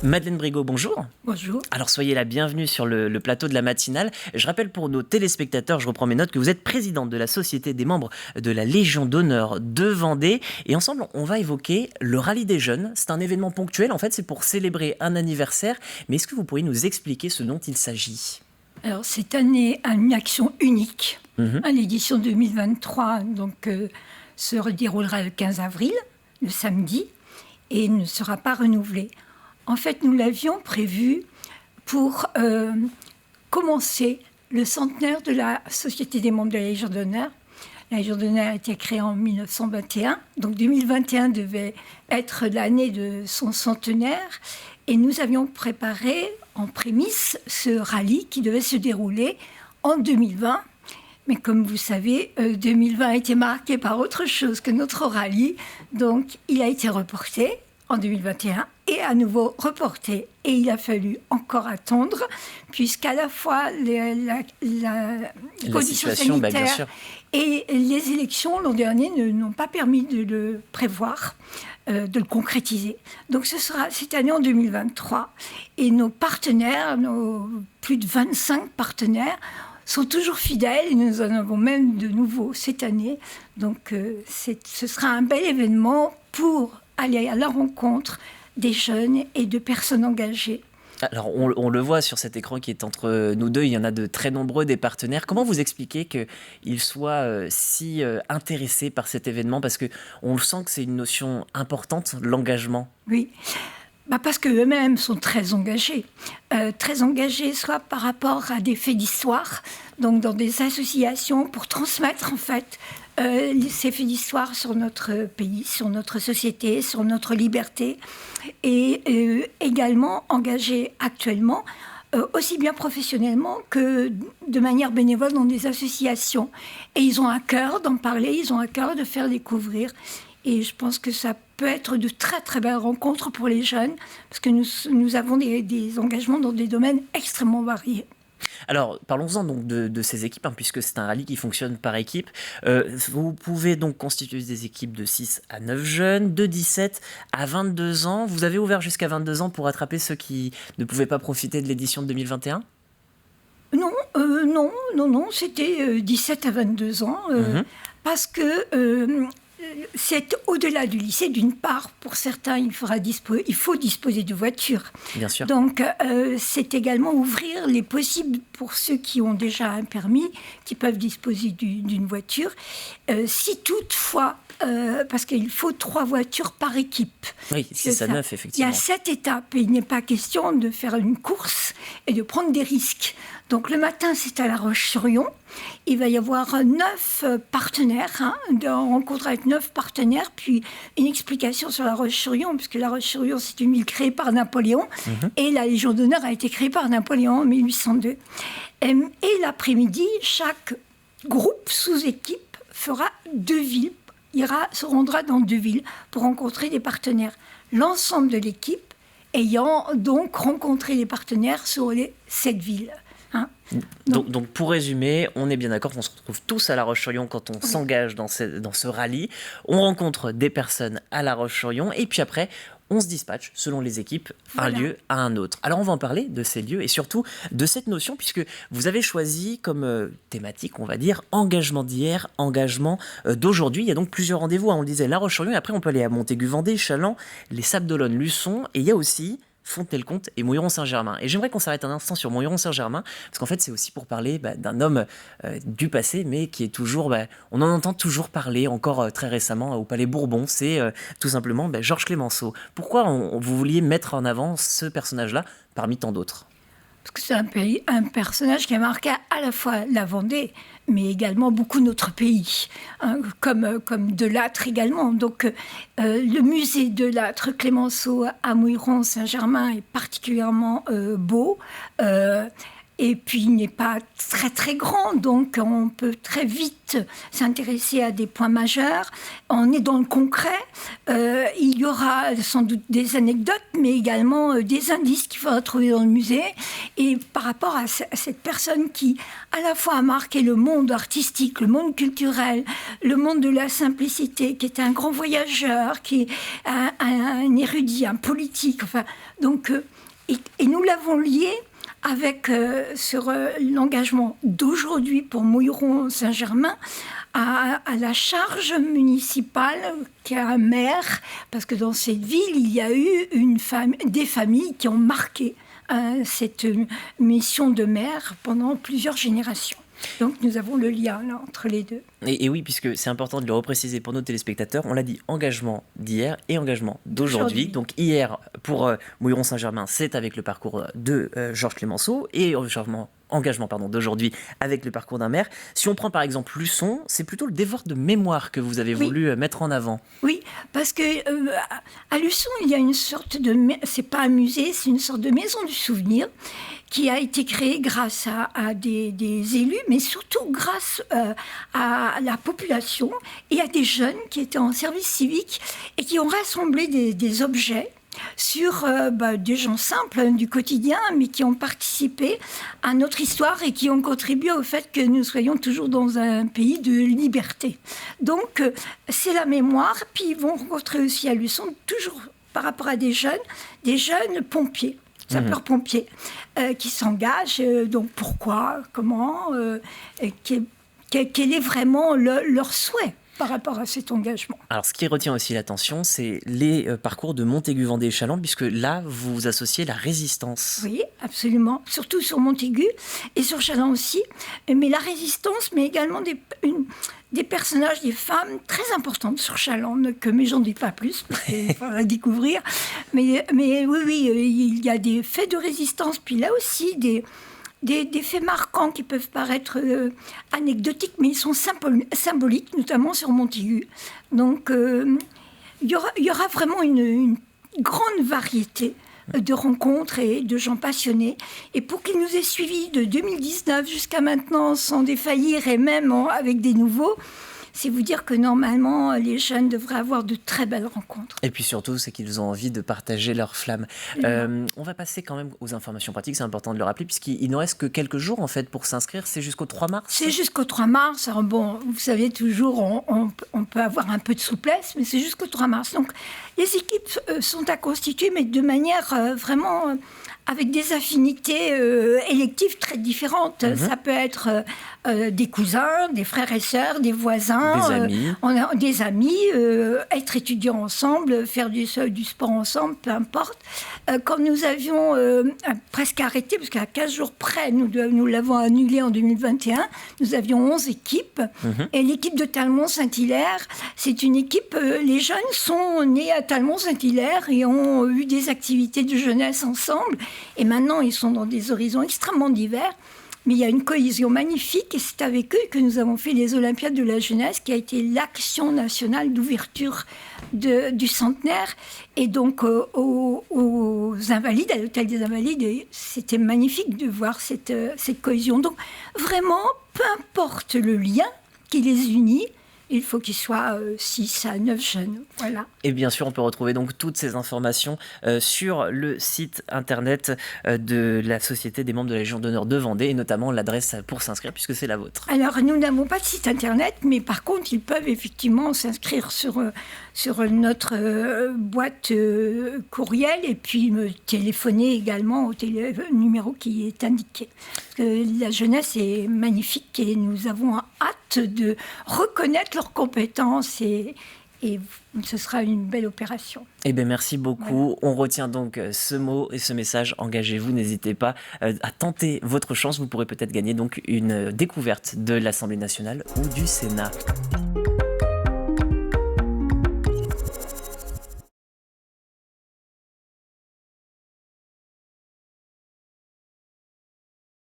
Madeleine Brigot, bonjour. Bonjour. Alors soyez la bienvenue sur le plateau de la matinale. Je rappelle pour nos téléspectateurs, je reprends mes notes, que vous êtes présidente de la Société des membres de la Légion d'honneur de Vendée. Et ensemble, on va évoquer le rallye des jeunes. C'est un événement ponctuel, en fait, c'est pour célébrer un anniversaire. Mais est-ce que vous pourriez nous expliquer ce dont il s'agit ? Alors, cette année, une action unique. L'édition 2023 se déroulera le 15 avril, le samedi, et ne sera pas renouvelée. En fait, nous l'avions prévu pour commencer le centenaire de la Société des membres de la Légion d'honneur. La Légion d'honneur a été créée en 1921, donc 2021 devait être l'année de son centenaire. Et nous avions préparé en prémisse ce rallye qui devait se dérouler en 2020. Mais comme vous savez, 2020 a été marqué par autre chose que notre rallye. Donc, il a été reporté en 2021 et à nouveau reporté. Et il a fallu encore attendre, puisqu'à la fois les conditions sanitaires et les élections l'an dernier n'ont pas permis de le prévoir, de le concrétiser. Donc ce sera cette année en 2023. Et nos partenaires, nos plus de 25 partenaires, sont toujours fidèles et nous en avons même de nouveaux cette année. Donc ce sera un bel événement pour aller à la rencontre des jeunes et de personnes engagées. Alors, on le voit sur cet écran qui est entre nous deux, il y en a de très nombreux des partenaires. Comment vous expliquez qu'ils soient si intéressés par cet événement ? Parce qu'on le sent que c'est une notion importante, l'engagement. Oui, parce qu'eux-mêmes sont très engagés. Très engagés soit par rapport à des faits d'histoire, donc dans des associations pour transmettre en fait ces faits d'histoire sur notre pays, sur notre société, sur notre liberté, et également engagés actuellement, aussi bien professionnellement que de manière bénévole dans des associations. Et ils ont à cœur d'en parler, ils ont à cœur de faire découvrir. Et je pense que ça peut être de très très belles rencontres pour les jeunes, parce que nous avons des engagements dans des domaines extrêmement variés. Alors, parlons-en donc de ces équipes, puisque c'est un rallye qui fonctionne par équipe. Vous pouvez donc constituer des équipes de 6 à 9 jeunes, de 17 à 22 ans. Vous avez ouvert jusqu'à 22 ans pour attraper ceux qui ne pouvaient pas profiter de l'édition de 2021 ? Non, c'était 17 à 22 ans, parce que c'est au-delà du lycée. D'une part, pour certains, il faut disposer de voitures. Bien sûr. Donc, c'est également ouvrir les possibles pour ceux qui ont déjà un permis, qui peuvent disposer d'une voiture. Si toutefois, parce qu'il faut 3 voitures par équipe. Oui, 6 à 9, effectivement. Il y a 7 étapes et il n'est pas question de faire une course et de prendre des risques. Donc le matin, c'est à La Roche-sur-Yon. Il va y avoir 9 partenaires, de rencontre avec 9 partenaires, puis une explication sur La Roche-sur-Yon, puisque La Roche-sur-Yon, c'est une ville créée par Napoléon, et la Légion d'honneur a été créée par Napoléon en 1802. Et l'après-midi, chaque groupe sous-équipe fera 2 villes, se rendra dans 2 villes pour rencontrer des partenaires. L'ensemble de l'équipe ayant donc rencontré les partenaires sur les 7 villes. Donc pour résumer, on est bien d'accord qu'on se retrouve tous à La Roche-sur-Yon quand on s'engage dans ce rallye. On rencontre des personnes à La Roche-sur-Yon et puis après, on se dispatche selon les équipes, un lieu à un autre. Alors on va en parler de ces lieux et surtout de cette notion, puisque vous avez choisi comme thématique, on va dire, engagement d'hier, engagement d'aujourd'hui. Il y a donc plusieurs rendez-vous, on le disait, La Roche-sur-Yon, et après on peut aller à Montaigu-Vendée, Challans, les Sables d'Olonne, Luçon, et il y a aussi Fontenay-le-Comte et Mouilleron-Saint-Germain. Et j'aimerais qu'on s'arrête un instant sur Mouilleron-Saint-Germain, parce qu'en fait, c'est aussi pour parler d'un homme du passé, mais qui est toujours... on en entend toujours parler, encore très récemment, au Palais Bourbon. C'est tout simplement Georges Clemenceau. Pourquoi vous vouliez mettre en avant ce personnage-là parmi tant d'autres ? Parce que c'est un personnage qui a marqué à la fois la Vendée, mais également beaucoup notre pays, comme Delattre également. Donc le musée Delattre Clemenceau à Mouilleron-Saint-Germain est particulièrement beau. et puis il n'est pas très très grand, donc on peut très vite s'intéresser à des points majeurs. On est dans le concret, il y aura sans doute des anecdotes, mais également des indices qu'il faudra trouver dans le musée. Et par rapport à cette personne qui à la fois a marqué le monde artistique, le monde culturel, le monde de la simplicité, qui était un grand voyageur, qui est un érudit, un politique, enfin, donc, et nous l'avons lié avec sur l'engagement d'aujourd'hui pour Mouilleron-Saint-Germain à la charge municipale qui a un maire, parce que dans cette ville, il y a eu des familles qui ont marqué cette mission de maire pendant plusieurs générations. Donc nous avons le lien là, entre les deux. Et oui, puisque c'est important de le repréciser pour nos téléspectateurs, on l'a dit, engagement d'hier et engagement d'aujourd'hui. Donc hier, pour Mouilleron-Saint-Germain, c'est avec le parcours de Georges Clemenceau, et engagement d'aujourd'hui avec le parcours d'un maire. Si on prend par exemple Luçon, c'est plutôt le devoir de mémoire que vous avez voulu mettre en avant. Oui, parce que à Luçon, il y a une sorte de... C'est pas un musée, c'est une sorte de maison du souvenir qui a été créée grâce à des élus, mais surtout grâce à la population et à des jeunes qui étaient en service civique et qui ont rassemblé des objets sur des gens simples du quotidien, mais qui ont participé à notre histoire et qui ont contribué au fait que nous soyons toujours dans un pays de liberté. Donc, c'est la mémoire. Puis, ils vont rencontrer aussi à Luçon, toujours par rapport à des jeunes pompiers, sapeurs-pompiers, qui s'engagent. Donc, pourquoi, comment, quel est vraiment leur souhait par rapport à cet engagement. Alors, ce qui retient aussi l'attention, c'est les parcours de Montaigu, Vendée et Challans, puisque là, vous associez la résistance. Oui, absolument. Surtout sur Montaigu et sur Challans aussi. Mais la résistance, mais également des personnages, des femmes très importantes sur Challans, mais j'en dis pas plus, parce qu'il faudra découvrir. Mais oui, il y a des faits de résistance, puis là aussi des faits marquants qui peuvent paraître anecdotiques, mais ils sont symboliques, notamment sur Montaigu. Donc, il y aura vraiment une grande variété de rencontres et de gens passionnés. Et pour qu'ils nous aient suivis de 2019 jusqu'à maintenant sans défaillir et même avec des nouveaux, c'est vous dire que normalement, les jeunes devraient avoir de très belles rencontres. Et puis surtout, c'est qu'ils ont envie de partager leur flamme. On va passer quand même aux informations pratiques, c'est important de le rappeler, puisqu'il ne reste que quelques jours en fait pour s'inscrire. C'est jusqu'au 3 mars. C'est jusqu'au 3 mars. Alors bon, vous savez, toujours, on peut avoir un peu de souplesse, mais c'est jusqu'au 3 mars. Donc, les équipes sont à constituer, mais de manière vraiment... avec des affinités électives très différentes. Ça peut être des cousins, des frères et sœurs, des voisins, des amis, être étudiants ensemble, faire du sport ensemble, peu importe. Quand nous avions presque arrêté, parce qu'à 15 jours près, nous l'avons annulé en 2021, nous avions 11 équipes. Et l'équipe de Talmont-Saint-Hilaire, c'est une équipe, les jeunes sont nés à Talmont-Saint-Hilaire et ont eu des activités de jeunesse ensemble. Et maintenant, ils sont dans des horizons extrêmement divers. Mais il y a une cohésion magnifique et c'est avec eux que nous avons fait les Olympiades de la jeunesse, qui a été l'action nationale d'ouverture du centenaire. Et donc, aux Invalides, à l'Hôtel des Invalides, c'était magnifique de voir cette cohésion. Donc, vraiment, peu importe le lien qui les unit, il faut qu'il soit 6 à 9 jeunes. Voilà. Et bien sûr, on peut retrouver donc toutes ces informations sur le site internet de la Société des membres de la Légion d'honneur de Vendée, et notamment l'adresse pour s'inscrire, puisque c'est la vôtre. Alors, nous n'avons pas de site internet, mais par contre, ils peuvent effectivement s'inscrire sur notre boîte courriel et puis me téléphoner également au numéro qui est indiqué. Parce que la jeunesse est magnifique et nous avons hâte de reconnaître leurs compétences et ce sera une belle opération. Eh bien, merci beaucoup. Voilà. On retient donc ce mot et ce message. Engagez-vous, n'hésitez pas à tenter votre chance. Vous pourrez peut-être gagner donc une découverte de l'Assemblée nationale ou du Sénat.